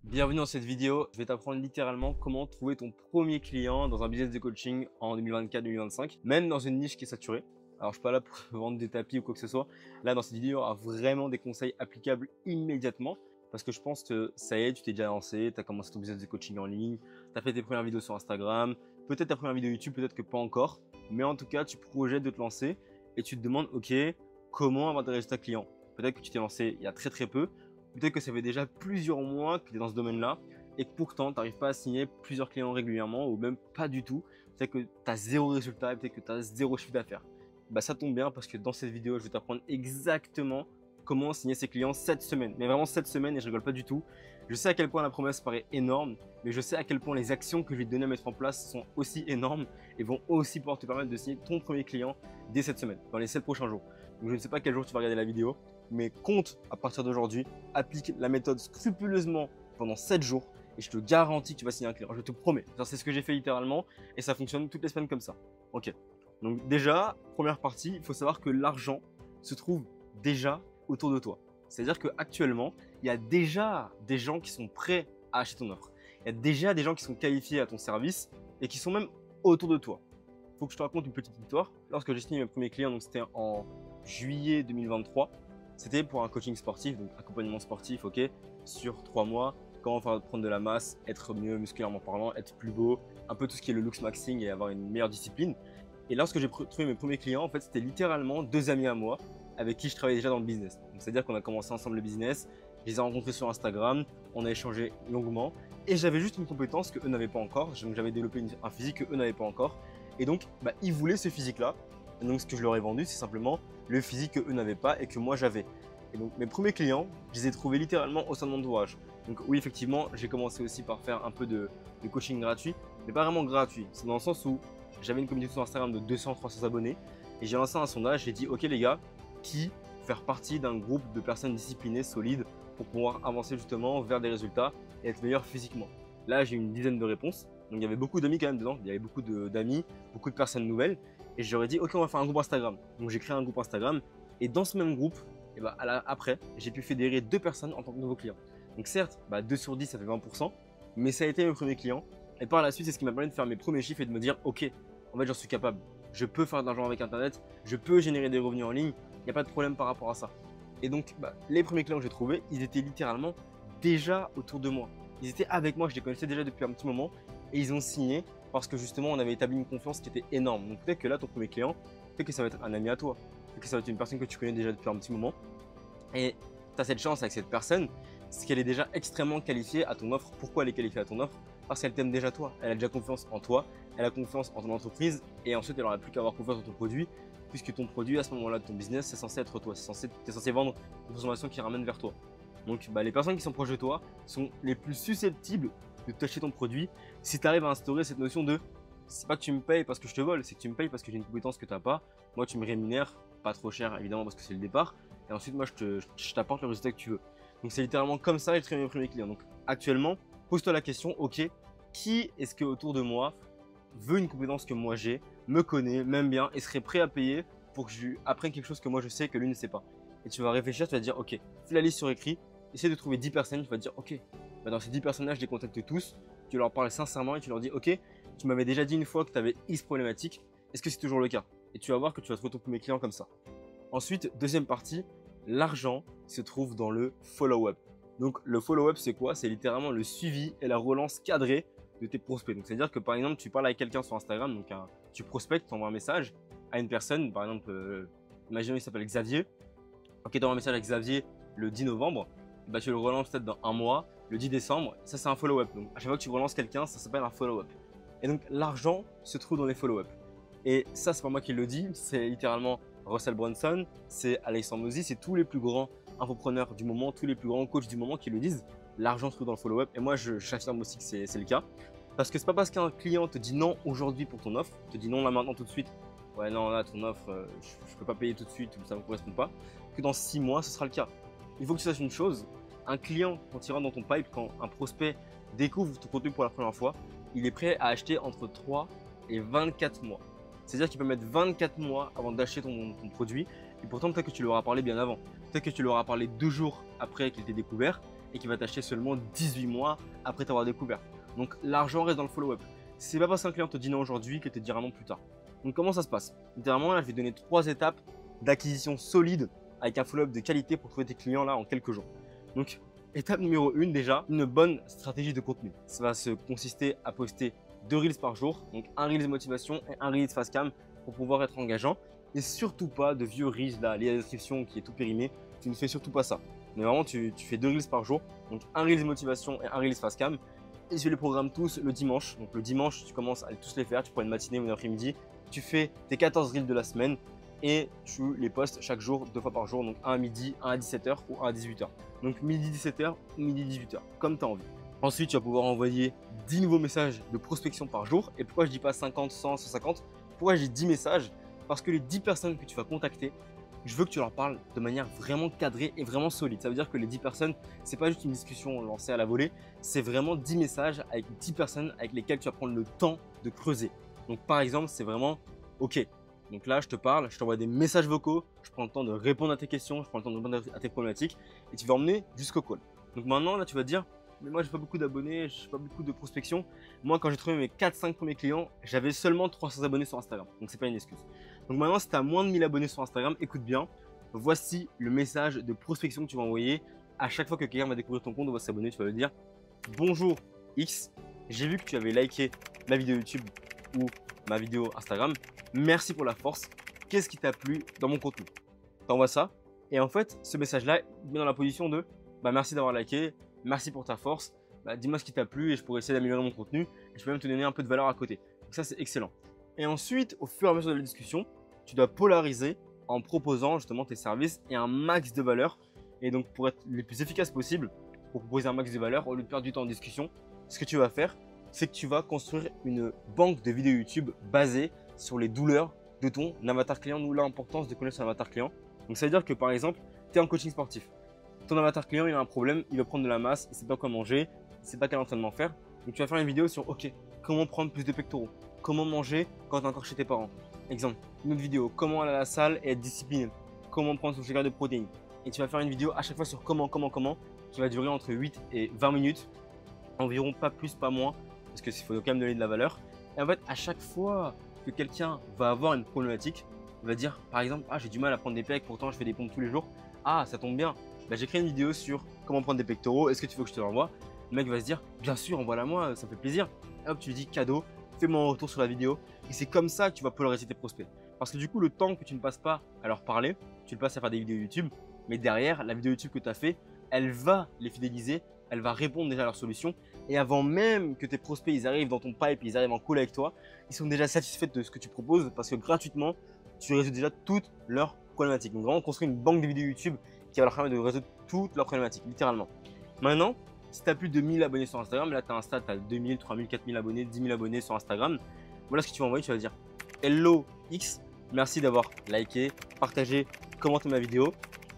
Bienvenue dans cette vidéo, je vais t'apprendre littéralement comment trouver ton premier client dans un business de coaching en 2024-2025, même dans une niche qui est saturée. Alors je suis pas là pour te vendre des tapis ou quoi que ce soit. Là dans cette vidéo, il y aura vraiment des conseils applicables immédiatement parce que je pense que ça y est, tu t'es déjà lancé, tu as commencé ton business de coaching en ligne, tu as fait tes premières vidéos sur Instagram, peut-être ta première vidéo YouTube, peut-être que pas encore, mais en tout cas tu projettes de te lancer et tu te demandes ok, comment avoir des résultats clients. Peut-être que tu t'es lancé il y a très peu. Peut-être que ça fait déjà plusieurs mois que tu es dans ce domaine-là et que pourtant tu n'arrives pas à signer plusieurs clients régulièrement ou même pas du tout. Peut-être que tu as zéro résultat et peut-être que tu as zéro chiffre d'affaires. Bah, ça tombe bien parce que dans cette vidéo, je vais t'apprendre exactement comment signer ses clients cette semaine. Mais vraiment cette semaine et je rigole pas du tout. Je sais à quel point la promesse paraît énorme, mais je sais à quel point les actions que je vais te donner à mettre en place sont aussi énormes et vont aussi pouvoir te permettre de signer ton premier client dès cette semaine, dans les 7 prochains jours. Donc je ne sais pas quel jour tu vas regarder la vidéo, mais compte à partir d'aujourd'hui, applique la méthode scrupuleusement pendant 7 jours et je te garantis que tu vas signer un client. Je te promets. C'est ce que j'ai fait littéralement et ça fonctionne toutes les semaines comme ça. Ok. Donc déjà, première partie, il faut savoir que l'argent se trouve déjà autour de toi. C'est-à-dire qu'actuellement, il y a déjà des gens qui sont prêts à acheter ton offre. Il y a déjà des gens qui sont qualifiés à ton service et qui sont même autour de toi. Il faut que je te raconte une petite histoire. Lorsque j'ai signé mes premiers clients, donc c'était en juillet 2023, c'était pour un coaching sportif, donc accompagnement sportif, ok, sur 3 mois, comment faire prendre de la masse, être mieux musculairement parlant, être plus beau, un peu tout ce qui est le looks maxing et avoir une meilleure discipline. Et lorsque j'ai trouvé mes premiers clients, en fait, c'était littéralement 2 amis à moi avec qui je travaillais déjà dans le business. Donc, c'est-à-dire qu'on a commencé ensemble le business, je les ai rencontrés sur Instagram, on a échangé longuement et j'avais juste une compétence que eux n'avaient pas encore. Donc, j'avais développé un physique que eux n'avaient pas encore. Et donc, ils voulaient ce physique-là. Et donc, ce que je leur ai vendu, c'est simplement le physique que eux n'avaient pas et que moi j'avais. Et donc, mes premiers clients, je les ai trouvés littéralement au sein de mon entourage. Donc, oui, effectivement, j'ai commencé aussi par faire un peu de coaching gratuit, mais pas vraiment gratuit. C'est dans le sens où j'avais une communauté sur Instagram de 200-300 abonnés et j'ai lancé un sondage. J'ai dit, ok les gars, qui faire partie d'un groupe de personnes disciplinées, solides, pour pouvoir avancer justement vers des résultats et être meilleur physiquement. Là, j'ai eu une dizaine de réponses. Donc, il y avait beaucoup d'amis quand même dedans. Il y avait beaucoup d'amis, beaucoup de personnes nouvelles. Et je leur ai dit, ok, on va faire un groupe Instagram. Donc, j'ai créé un groupe Instagram. Et dans ce même groupe, et après, j'ai pu fédérer 2 personnes en tant que nouveaux clients. Donc, certes, 2 sur 10, ça fait 20%. Mais ça a été mes premiers clients. Et par la suite, c'est ce qui m'a permis de faire mes premiers chiffres et de me dire, ok, en fait, j'en suis capable. Je peux faire de l'argent avec Internet. Je peux générer des revenus en ligne. Il n'y a pas de problème par rapport à ça. Et donc, les premiers clients que j'ai trouvés, ils étaient littéralement déjà autour de moi. Ils étaient avec moi, je les connaissais déjà depuis un petit moment et ils ont signé parce que justement, on avait établi une confiance qui était énorme. Donc, peut-être que là, ton premier client, peut-être que ça va être un ami à toi, peut-être que ça va être une personne que tu connais déjà depuis un petit moment. Et tu as cette chance avec cette personne, c'est qu'elle est déjà extrêmement qualifiée à ton offre. Pourquoi elle est qualifiée à ton offre? Parce qu'elle t'aime déjà toi. Elle a déjà confiance en toi, elle a confiance en ton entreprise et ensuite, elle n'aura plus qu'à avoir confiance en ton produit. Puisque ton produit à ce moment-là de ton business, c'est censé être toi, tu es censé vendre une consommation qui ramène vers toi. Donc les personnes qui sont proches de toi sont les plus susceptibles de t'acheter ton produit si tu arrives à instaurer cette notion de c'est pas que tu me payes parce que je te vole, c'est que tu me payes parce que j'ai une compétence que tu n'as pas. Moi, tu me rémunères pas trop cher évidemment parce que c'est le départ. Et ensuite, moi, je t'apporte le résultat que tu veux. Donc c'est littéralement comme ça que j'ai créé mes premiers clients. Donc actuellement, pose-toi la question, ok, qui est-ce que autour de moi veut une compétence que moi j'ai, me connaît, m'aime bien et serait prêt à payer pour que je lui apprenne quelque chose que moi je sais que lui ne sait pas. Et tu vas réfléchir, tu vas dire ok, fais la liste sur écrit, essaie de trouver 10 personnes, tu vas te dire ok, dans ces 10 personnes-là, je les contacte tous, tu leur parles sincèrement et tu leur dis ok, tu m'avais déjà dit une fois que tu avais X problématique, est-ce que c'est toujours le cas? Et tu vas voir que tu vas trouver ton premier client comme ça. Ensuite, deuxième partie, l'argent se trouve dans le follow-up. Donc le follow-up, c'est quoi? C'est littéralement le suivi et la relance cadrée de tes prospects. Donc c'est-à-dire que par exemple, tu parles avec quelqu'un sur Instagram, donc tu prospectes, tu envoies un message à une personne, par exemple, imaginons il s'appelle Xavier. Ok, tu envoies un message à Xavier le 10 novembre, tu le relances peut-être dans un mois, le 10 décembre, ça c'est un follow-up. Donc à chaque fois que tu relances quelqu'un, ça s'appelle un follow-up. Et donc l'argent se trouve dans les follow-up. Et ça, c'est pas moi qui le dis, c'est littéralement Russell Brunson, c'est Alexandre Mozy, c'est tous les plus grands infopreneurs du moment, tous les plus grands coachs du moment qui le disent. L'argent se trouve dans le follow-up et moi j'affirme aussi que c'est le cas. Parce que c'est pas parce qu'un client te dit non aujourd'hui pour ton offre, te dit non là maintenant tout de suite, ouais non là ton offre je peux pas payer tout de suite ou ça me correspond pas, que dans 6 mois ce sera le cas. Il faut que tu saches une chose, un client quand il rentre dans ton pipe, quand un prospect découvre ton produit pour la première fois, il est prêt à acheter entre 3 et 24 mois. C'est-à-dire qu'il peut mettre 24 mois avant d'acheter ton produit et pourtant peut-être que tu leur as parlé bien avant. Peut-être que tu leur as parlé 2 jours après qu'il t'ait découvert et qui va t'acheter seulement 18 mois après t'avoir découvert. Donc l'argent reste dans le follow-up. C'est pas parce qu'un client te dit non aujourd'hui qu'il te dira non plus tard. Donc comment ça se passe? Littéralement, là, je vais donner 3 étapes d'acquisition solide avec un follow-up de qualité pour trouver tes clients là en quelques jours. Donc étape numéro 1 déjà, une bonne stratégie de contenu. Ça va se consister à poster 2 reels par jour, donc un reel motivation et un reel face cam pour pouvoir être engageant. Et surtout pas de vieux reels là, liés à la description qui est tout périmé. Tu ne fais surtout pas ça. Mais vraiment, tu fais 2 reels par jour, donc un reel motivation et un reel face cam. Et tu les programmes tous le dimanche. Donc le dimanche, tu commences à tous les faire. Tu prends une matinée ou une après-midi. Tu fais tes 14 reels de la semaine et tu les postes chaque jour, 2 fois par jour. Donc un à midi, un à 17h ou un à 18h. Donc midi 17h, midi 18h, comme tu as envie. Ensuite, tu vas pouvoir envoyer 10 nouveaux messages de prospection par jour. Et pourquoi je dis pas 50, 100, 150? Pourquoi j'ai 10 messages? Parce que les 10 personnes que tu vas contacter, je veux que tu leur parles de manière vraiment cadrée et vraiment solide. Ça veut dire que les 10 personnes, c'est pas juste une discussion lancée à la volée, c'est vraiment 10 messages avec 10 personnes avec lesquelles tu vas prendre le temps de creuser. Donc par exemple, c'est vraiment OK. Donc là, je te parle, je t'envoie des messages vocaux, je prends le temps de répondre à tes questions, je prends le temps de répondre à tes problématiques et tu vas emmener jusqu'au call. Donc maintenant, là, tu vas te dire, mais moi, j'ai pas beaucoup d'abonnés, j'ai pas beaucoup de prospection. Moi, quand j'ai trouvé mes 4-5 premiers clients, j'avais seulement 300 abonnés sur Instagram. Donc, c'est pas une excuse. Donc maintenant, si tu as moins de 1000 abonnés sur Instagram, écoute bien. Voici le message de prospection que tu vas envoyer à chaque fois que quelqu'un va découvrir ton compte ou va s'abonner. Tu vas lui dire bonjour X, j'ai vu que tu avais liké ma vidéo YouTube ou ma vidéo Instagram. Merci pour la force. Qu'est-ce qui t'a plu dans mon contenu? T'envoies ça. Et en fait, ce message-là, il met dans la position de merci d'avoir liké, merci pour ta force. Dis-moi ce qui t'a plu et je pourrais essayer d'améliorer mon contenu. Et je peux même te donner un peu de valeur à côté. Donc ça, c'est excellent. Et ensuite, au fur et à mesure de la discussion, tu dois polariser en proposant justement tes services et un max de valeur. Et donc, pour être le plus efficace possible, pour proposer un max de valeur, au lieu de perdre du temps en discussion, ce que tu vas faire, c'est que tu vas construire une banque de vidéos YouTube basée sur les douleurs de ton avatar client ou l'importance de connaître son avatar client. Donc, ça veut dire que par exemple, tu es en coaching sportif. Ton avatar client, il a un problème, il veut prendre de la masse, il ne sait pas quoi manger, il ne sait pas quel entraînement faire. Donc, tu vas faire une vidéo sur OK, comment prendre plus de pectoraux, comment manger quand tu es encore chez tes parents. Exemple, une autre vidéo, comment aller à la salle et être discipliné, comment prendre son shaker de protéines. Et tu vas faire une vidéo à chaque fois sur comment, qui va durer entre 8 et 20 minutes, environ, pas plus, pas moins, parce qu'il faut quand même donner de la valeur. Et en fait, à chaque fois que quelqu'un va avoir une problématique, il va dire par exemple, j'ai du mal à prendre des pecs, pourtant je fais des pompes tous les jours. Ça tombe bien, j'ai créé une vidéo sur comment prendre des pectoraux, est-ce que tu veux que je te l'envoie? Le mec va se dire, bien sûr, envoie-la moi, ça me fait plaisir. Et hop, tu lui dis cadeau, fais-moi un retour sur la vidéo. Et c'est comme ça que tu vas polariser tes prospects. Parce que du coup, le temps que tu ne passes pas à leur parler, tu le passes à faire des vidéos YouTube. Mais derrière, la vidéo YouTube que tu as fait, elle va les fidéliser, elle va répondre déjà à leurs solutions. Et avant même que tes prospects ils arrivent dans ton pipe, ils arrivent en call avec toi, ils sont déjà satisfaits de ce que tu proposes parce que gratuitement, tu résous déjà toutes leurs problématiques. Donc vraiment, construire une banque de vidéos YouTube qui va leur permettre de résoudre toutes leurs problématiques, littéralement. Maintenant, si tu as plus de 1000 abonnés sur Instagram, là tu as un stade, tu as 2000, 3000, 4000 abonnés, 10 000 abonnés sur Instagram. Voilà ce que tu vas envoyer, tu vas dire hello X, merci d'avoir liké, partagé, commenté ma vidéo.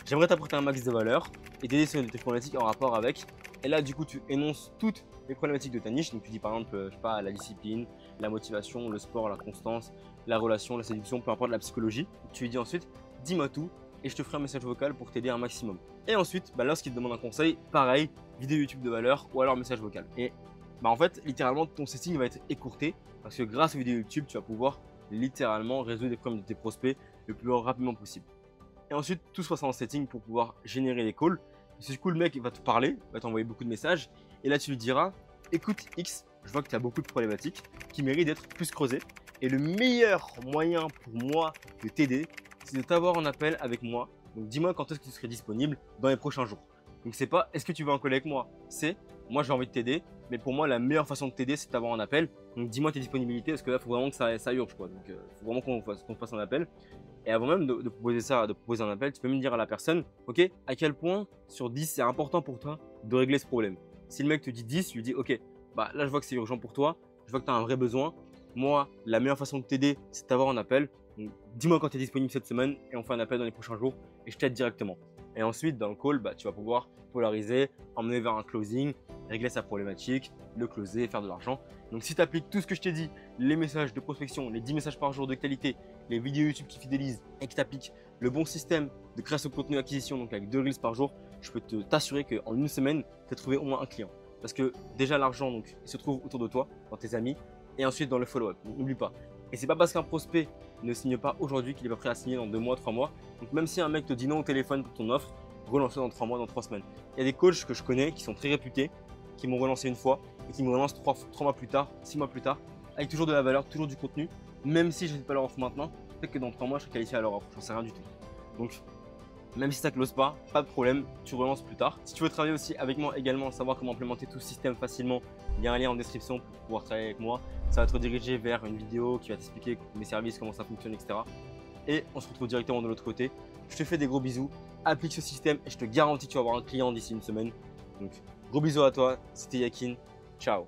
J'aimerais t'apporter un max de valeur et t'aider sur tes problématiques en rapport avec. Et là, du coup, tu énonces toutes les problématiques de ta niche. Donc, tu dis par exemple, je sais pas, la discipline, la motivation, le sport, la constance, la relation, la séduction, peu importe, la psychologie. Tu lui dis ensuite, dis-moi tout et je te ferai un message vocal pour t'aider un maximum. Et ensuite, lorsqu'il te demande un conseil, pareil, vidéo YouTube de valeur ou alors message vocal. Et en fait, littéralement, ton setting va être écourté parce que grâce aux vidéos YouTube, tu vas pouvoir littéralement résoudre les problèmes de tes prospects le plus rapidement possible. Et ensuite, tout se passe en setting pour pouvoir générer les calls. Et du coup, le mec va te parler, va t'envoyer beaucoup de messages. Et là, tu lui diras, écoute X, je vois que tu as beaucoup de problématiques qui méritent d'être plus creusées. Et le meilleur moyen pour moi de t'aider, c'est de t'avoir en appel avec moi. Donc, dis-moi quand est-ce que tu serais disponible dans les prochains jours. Donc, c'est pas est-ce que tu veux un call avec moi, c'est moi j'ai envie de t'aider. Mais pour moi, la meilleure façon de t'aider, c'est de t'avoir en appel. Donc, dis-moi tes disponibilités parce que là, il faut vraiment que ça urge, quoi. Donc, il faut vraiment qu'on fasse un appel. Et avant même de proposer ça, de proposer un appel, tu peux même dire à la personne, ok, à quel point sur 10 c'est important pour toi de régler ce problème. Si le mec te dit 10, tu lui dis, ok, là je vois que c'est urgent pour toi, je vois que tu as un vrai besoin. Moi, la meilleure façon de t'aider, c'est de t'avoir un appel. Dis-moi quand tu es disponible cette semaine et on fait un appel dans les prochains jours et je t'aide directement. Et ensuite, dans le call, tu vas pouvoir polariser, emmener vers un closing, régler sa problématique, le closer, faire de l'argent. Donc, si tu appliques tout ce que je t'ai dit, les messages de prospection, les 10 messages par jour de qualité, les vidéos YouTube qui fidélisent et que tu appliques le bon système de création de contenu acquisition, donc avec 2 reels par jour, je peux t'assurer qu'en une semaine, tu as trouvé au moins un client. Parce que déjà, l'argent, donc, il se trouve autour de toi, dans tes amis, et ensuite dans le follow-up. N'oublie pas. Et c'est pas parce qu'un prospect ne signe pas aujourd'hui qu'il est pas prêt à signer dans 2 mois, 3 mois. Donc même si un mec te dit non au téléphone pour ton offre, relance-le dans 3 mois, dans 3 semaines. Il y a des coachs que je connais qui sont très réputés, qui m'ont relancé une fois et qui me relancent 3 mois plus tard, 6 mois plus tard, avec toujours de la valeur, toujours du contenu, même si je n'ai pas leur offre maintenant, peut-être que dans 3 mois je serai qualifié à leur offre, j'en sais rien du tout. Donc même si ça ne close pas de problème, tu relances plus tard. Si tu veux travailler aussi avec moi également, savoir comment implémenter tout ce système facilement, il y a un lien en description pour pouvoir travailler avec moi. Ça va te rediriger vers une vidéo qui va t'expliquer mes services, comment ça fonctionne, etc. Et on se retrouve directement de l'autre côté. Je te fais des gros bisous, applique ce système et je te garantis que tu vas avoir un client d'ici une semaine. Donc gros bisous à toi, c'était Yakin, ciao.